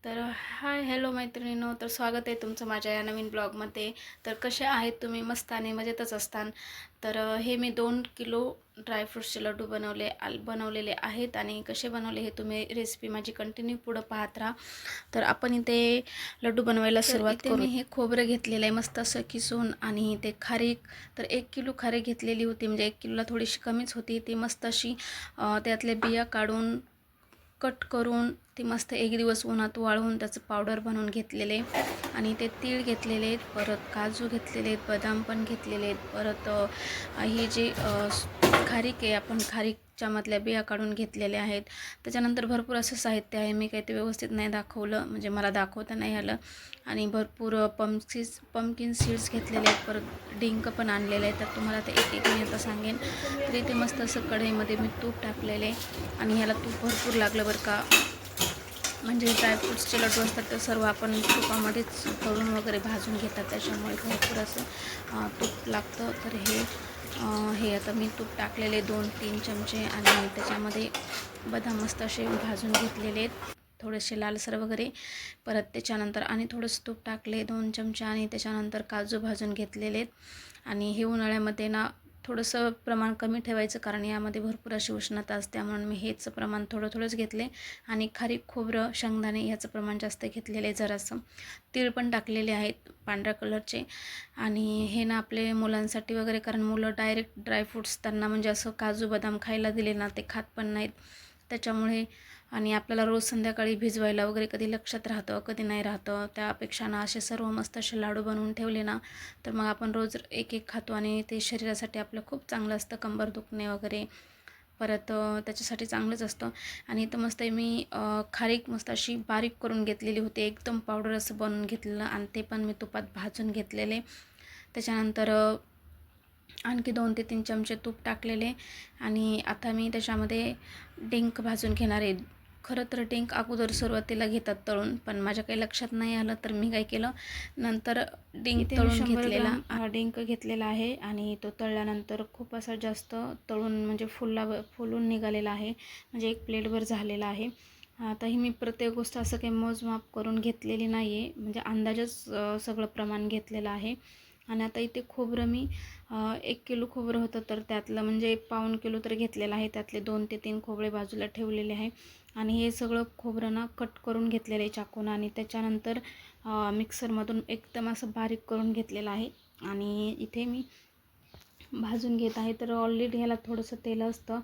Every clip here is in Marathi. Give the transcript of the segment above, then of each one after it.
तर हाय हॅलो मैत्रिणींनो, तर स्वागत आहे तुमचं माझ्या या नवीन ब्लॉगमध्ये. तर कसे आहेत तुम्ही? मस्त आणि मजेतच असतान. तर हे मी 2 किलो ड्रायफ्रूट्सचे लड्डू बनवलेले आहेत आणि कसे बनवले हे तुम्ही रेसिपी माझी कंटिन्यू पुढं पाहत राहा. तर आपण इथे लड्डू बनवायला सुरुवात करू. मी हे खोबरं घेतलेलं आहे मस्त असं किसून, आणि ते खारीक तर 1 किलो खारीक घेतलेली होती, म्हणजे 1 किलोला थोडीशी कमीच होती. ती मस्त अशी त्यातले बिया काढून कट करून ती मस्त एक दिवस उन्हात वाळवून त्याचं पावडर बनवून घेतलेले. आणि ते तीळ घेतलेले आहेत, परत काजू घेतलेले आहेत, बदाम पण घेतलेले आहेत, परत ही जी खारीक आहे, आपण खारीकच्या मधल्या बिया काढून घेतलेल्या आहेत. त्याच्यानंतर भरपूर असं साहित्य आहे, मी काही ते व्यवस्थित नाही दाखवलं, म्हणजे मला दाखवता नाही आलं. आणि भरपूर पंपकिन सीड्स घेतलेले आहेत, परत डिंक पण आणलेले आहेत. तर तुम्हाला ते एक एक मी आता सांगेन. तर इथे मस्त असं कढईमध्ये मी तूप टाकलेले, आणि ह्याला तूप भरपूर लागलं बरं का. म्हणजे ड्रायफ्रूट्सचे लड्डू असतात तर सर्व आपण तुपामध्येच तळून वगैरे भाजून घेतात, त्याच्यामुळे भरपूर असं तूप लागतं. तर हे आता मी तूप टाकलेले 2-3 चमचे, आणि त्याच्यामध्ये बदाम मस्त असे भाजून घेतलेले आहेत, थोडेसे लालसर वगैरे. परत त्याच्यानंतर आणि थोडंसं तूप टाकले 2 चमचे, आणि त्याच्यानंतर काजू भाजून घेतलेले आहेत. आणि हे उन्हाळ्यामध्ये ना थोडंसं प्रमाण कमी ठेवायचं, कारण यामध्ये भरपूर अशी उष्णता असते, म्हणून मी हेच प्रमाण थोडंच घेतले. आणि खारीक, खोबरं, शेंगदाणे याचं प्रमाण जास्त घेतलेलं आहे जरासं. तीळ पण टाकलेले आहेत पांढऱ्या कलरचे. आणि हे ना आपले मुलांसाठी वगैरे, कारण मुलं डायरेक्ट ड्रायफ्रूट्स त्यांना म्हणजे असं काजू बदाम खायला दिले ना ते खात पण नाहीत, त्याच्यामुळे. आणि आपल्याला रोज संध्याकाळी भिजवायला वगैरे कधी लक्षात राहतं, कधी नाही राहतं. त्यापेक्षा ना असे सर्व मस्त असे लाडू बनवून ठेवले ना, तर मग आपण रोज एक एक खातो, आणि ते शरीरासाठी आपलं खूप चांगलं असतं. कंबर दुखणे वगैरे परत त्याच्यासाठी चांगलंच असतं. आणि इथं मस्त मी खारीक मस्त अशी बारीक करून घेतलेली होती, एकदम पावडर असं बनवून घेतलेलं, आणि ते पण मी तुपात भाजून घेतलेले. त्याच्यानंतर आणखी 2 ते 3 चमचे तूप टाकलेले. आणि आता मी त्याच्यामध्ये डिंक भाजून घेणार आहे. खरं तर डिंक अगोदर सुरुवातीला घेतात तळून, पण माझ्या काही लक्षात नाही आलं, तर मी काय केलं, नंतर डिंक तळून घेतलेला, डिंक घेतलेला आहे. आणि तो तळल्यानंतर खूप असा जास्त तळून म्हणजे फुलून निघालेला आहे, म्हणजे एक प्लेटभर झालेला आहे. आताही मी प्रत्येक गोष्ट असं काही मोजमाप करून घेतलेली नाही आहे, म्हणजे अंदाजच सगळं प्रमाण घेतलेलं आहे. आणि आता इथे खोबरं मी 1 किलो खोबरं होतं, तर त्यातलं म्हणजे 1/4 किलो तर घेतलेलं आहे. त्यातले 2 ते 3 खोबरे बाजूला ठेवलेले आहे. आणि हे सगळं खोबरं ना कट करून घेतलेलं आहे चाकून, आणि त्याच्यानंतर मिक्सरमधून एकदम असं बारीक करून घेतलेलं आहे. आणि इथे मी भाजून घेत आहे. तर ऑलरेडी ह्याला थोडंसं तेल असतं,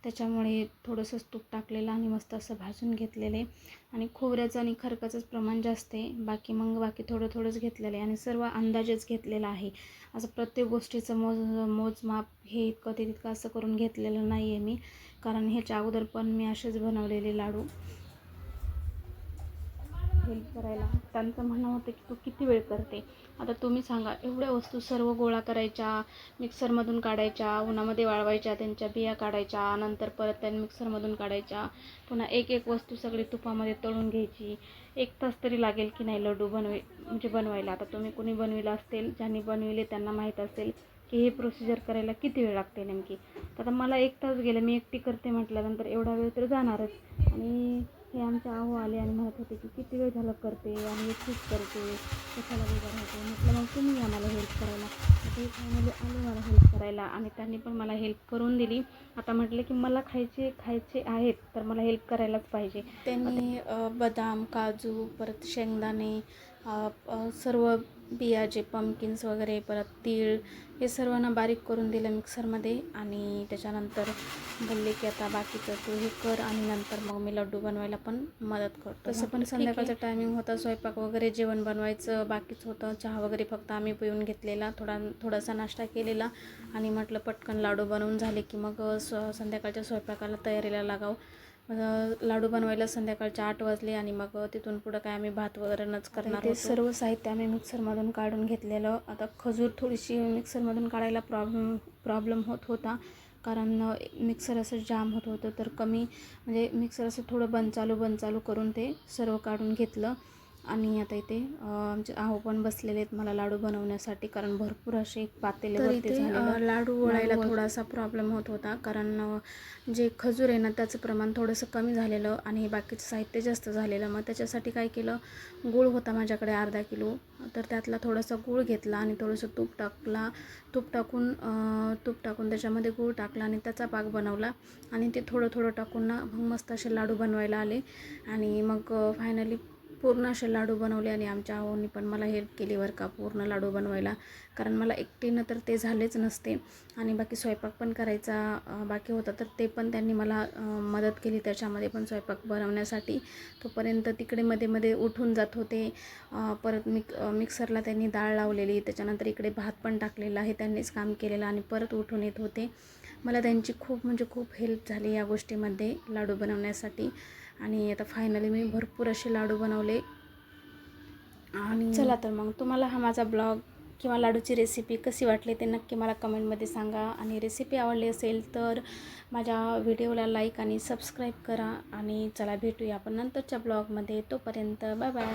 त्याच्यामुळे थोडंसंच तूप टाकलेलं आणि मस्त असं भाजून घेतलेलं आहे. आणि खोबऱ्याचं आणि खरकाचंच प्रमाण जास्त आहे, बाकी थोडंच घेतलेलं आहे, आणि सर्व अंदाजेच घेतलेला आहे. असं प्रत्येक गोष्टीचं मोजमाप हे इतकं ते तितकं असं करून घेतलेलं नाही आहे मी, कारण ह्याच्या अगोदर पण मी असेच बनवलेले लाडू हेल्प करायला. त्यांचं म्हणणं होतं की तू किती वेळ करते. आता तुम्ही सांगा, एवढ्या वस्तू सर्व गोळा करायच्या, मिक्सरमधून काढायच्या, उन्हामध्ये वाळवायच्या, त्यांच्या बिया काढायच्या, नंतर परत त्या मिक्सरमधून काढायच्या, पुन्हा एक एक वस्तू सगळी तुपामध्ये तळून घ्यायची. 1 तास तरी लागेल की नाही लड्डू बनवायला. आता तुम्ही कुणी बनविलं असेल, ज्यांनी बनविले त्यांना माहीत असेल की हे प्रोसिजर करायला किती वेळ लागते नेमकी. तर आता मला 1 तास गेलं, मी एकटी करते म्हटल्यानंतर एवढा वेळ तर जाणारच. आणि हे आमचे आहो आले आणि म्हणत होते की किती वेळ झालं करते आणि एकटीच करते, कशाला वेगळं राहते. म्हटलं मग तुम्ही या मला हेल्प करायला. ते फॅमिली आले मला हेल्प करायला, आणि त्यांनी पण मला हेल्प करून दिली. आता म्हटलं की मला खायचे आहेत, तर मला हेल्प करायलाच पाहिजे. त्यांनी बदाम, काजू, परत शेंगदाणे, सर्व बिया जे पंपकिन्स वगैरे, परत तीळ, हे सर्वांना बारीक करून दिलं मिक्सरमध्ये. आणि त्याच्यानंतर बोलले की आता बाकीचं तू हे कर, आणि नंतर मग मी लड्डू बनवायला पण मदत करतो. तसं पण संध्याकाळचा टायमिंग होता, स्वयंपाक वगैरे जेवण बनवायचं बाकीच होतं. चहा वगैरे फक्त आम्ही पिऊन घेतलेला, थोडासा नाश्ता केलेला, आणि म्हटलं पटकन लाडू बनवून झाले की मग संध्याकाळच्या स्वयंपाकाला तयारीला लागावं. लाडू बनवायला संध्याकाळचे 8 वाजले, आणि मग तिथून पुढं काय आम्ही भात वगैरेच करणार होतो. सर्व साहित्य आम्ही मिक्सरमधून काढून घेतलेलं. आता खजूर थोडीशी मिक्सरमधून काढायला प्रॉब्लेम होत होता, कारण मिक्सर असं जाम होत होतं. तर कमी म्हणजे मिक्सर असं थोडं बंद चालू करून ते सर्व काढून घेतलं. आणि आता इथे आमचे आहो पण बसलेले आहेत मला लाडू बनवण्यासाठी, कारण भरपूर असे एक पातेले तर वरती इथे झालेलं लाडू वळायला थोडासा प्रॉब्लेम होत होता, कारण जे खजूर आहे ना त्याचं प्रमाण थोडंसं कमी झालेलं आणि बाकीचं साहित्य जास्त झालेलं. मग त्याच्यासाठी काय केलं, गूळ होता माझ्याकडे अर्धा किलो, तर त्यातला थोडासा गूळ घेतला आणि थोडंसं तूप टाकून त्याच्यामध्ये गूळ टाकला आणि त्याचा पाक बनवला आणि ते थोडं थोडं टाकून ना मस्त असे लाडू बनवायला आले. आणि मग फायनली पूर्ण असे लाडू बनवले आणि आमच्या आहोंनी पण मला हेल्प केली बरं का पूर्ण लाडू बनवायला, कारण मला एकटीनं तर ते झालेच नसते आणि बाकी स्वयंपाक पण करायचा बाकी होता, तर ते पण त्यांनी मला मदत केली त्याच्यामध्ये पण स्वयंपाक बनवण्यासाठी. तोपर्यंत तिकडे मध्ये मध्ये उठून जात होते. परत मिक्सरला त्यांनी डाळ लावलेली, त्याच्यानंतर इकडे भात पण टाकलेला आहे, त्यांनीच काम केलेलं आणि परत उठून येत होते. मला त्यांची खूप म्हणजे खूप हेल्प झाली या गोष्टीमध्ये लाडू बनवण्यासाठी. आणि आता फायनली मी भरपूर असे लाडू बनवले. आणि चला तर मग तुम्हाला हा माझा ब्लॉग किंवा लाडूची रेसिपी कशी वाटली ते नक्की मला कमेंटमध्ये सांगा. आणि रेसिपी आवडली असेल तर माझ्या व्हिडिओला लाईक आणि सबस्क्राईब करा. आणि चला भेटूया आपण नंतरच्या ब्लॉगमध्ये. तोपर्यंत बाय बाय.